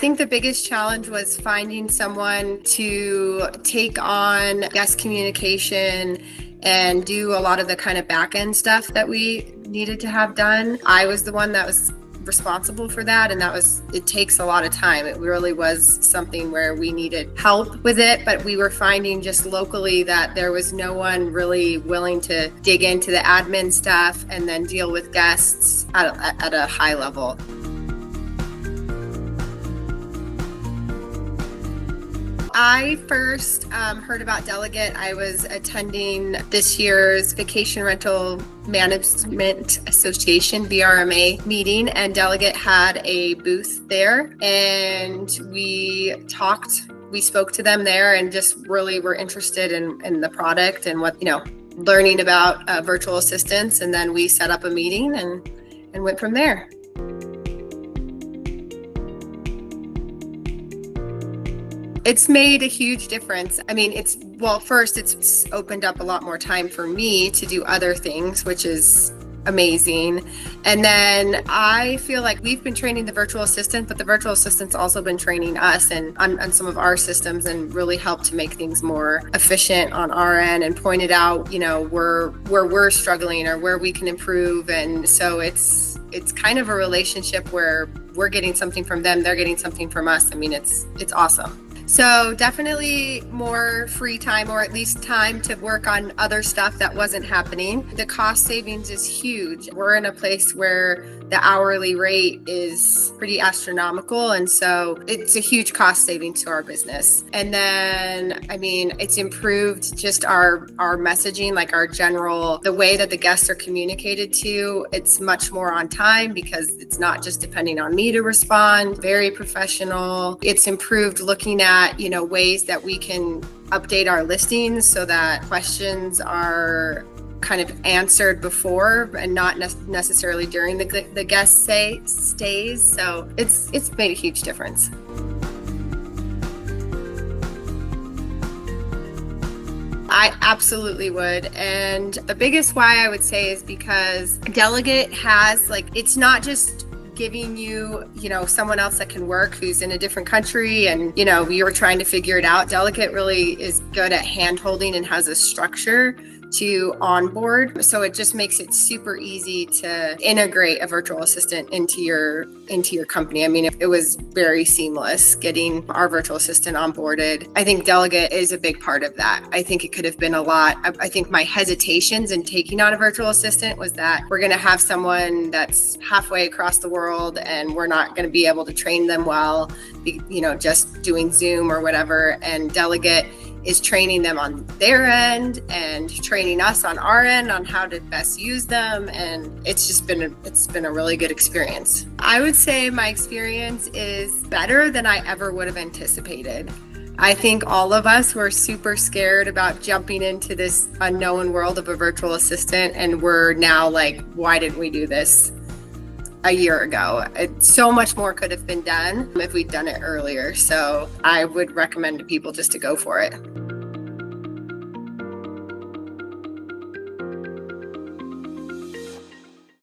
think the biggest challenge was finding someone to take on guest communication and do a lot of the kind of back end stuff that we needed to have done. I was the one that was responsible for that, and it takes a lot of time. It really was something where we needed help with it, but we were finding just locally that there was no one really willing to dig into the admin stuff and then deal with guests at a high level. I first heard about Delegate. I was attending this year's Vacation Rental Management Association, VRMA meeting, and Delegate had a booth there, and we spoke to them there and just really were interested in the product and learning about virtual assistants. And then we set up a meeting and went from there. It's made a huge difference. I mean, first, it's opened up a lot more time for me to do other things, which is amazing. And then I feel like we've been training the virtual assistant, but the virtual assistant's also been training us and on some of our systems, and really helped to make things more efficient on our end and pointed out, where we're struggling or where we can improve. And so it's kind of a relationship where we're getting something from them, they're getting something from us. I mean, it's awesome. So definitely more free time, or at least time to work on other stuff that wasn't happening. The cost savings is huge. We're in a place where the hourly rate is pretty astronomical, and so it's a huge cost saving to our business. And then, it's improved just our messaging, like the way that the guests are communicated to. It's much more on time because it's not just depending on me to respond. Very professional. It's improved looking at ways that we can update our listings so that questions are kind of answered before and not necessarily during the guest stays. So it's made a huge difference. I absolutely would. And the biggest why I would say is because Delegate has it's not just giving you someone else that can work who's in a different country and you're trying to figure it out. Delegate really is good at hand holding and has a structure to onboard, so it just makes it super easy to integrate a virtual assistant into your company. It was very seamless getting our virtual assistant onboarded. I think Delegate is a big part of that. I think it could have been a lot. I think my hesitations in taking on a virtual assistant was that we're going to have someone that's halfway across the world and we're not going to be able to train them well, just doing Zoom or whatever. And Delegate is training them on their end and training us on our end on how to best use them. And it's been a really good experience. I would say my experience is better than I ever would have anticipated. I think all of us were super scared about jumping into this unknown world of a virtual assistant. And we're now why didn't we do this a year ago? So much more could have been done if we'd done it earlier. So I would recommend to people just to go for it.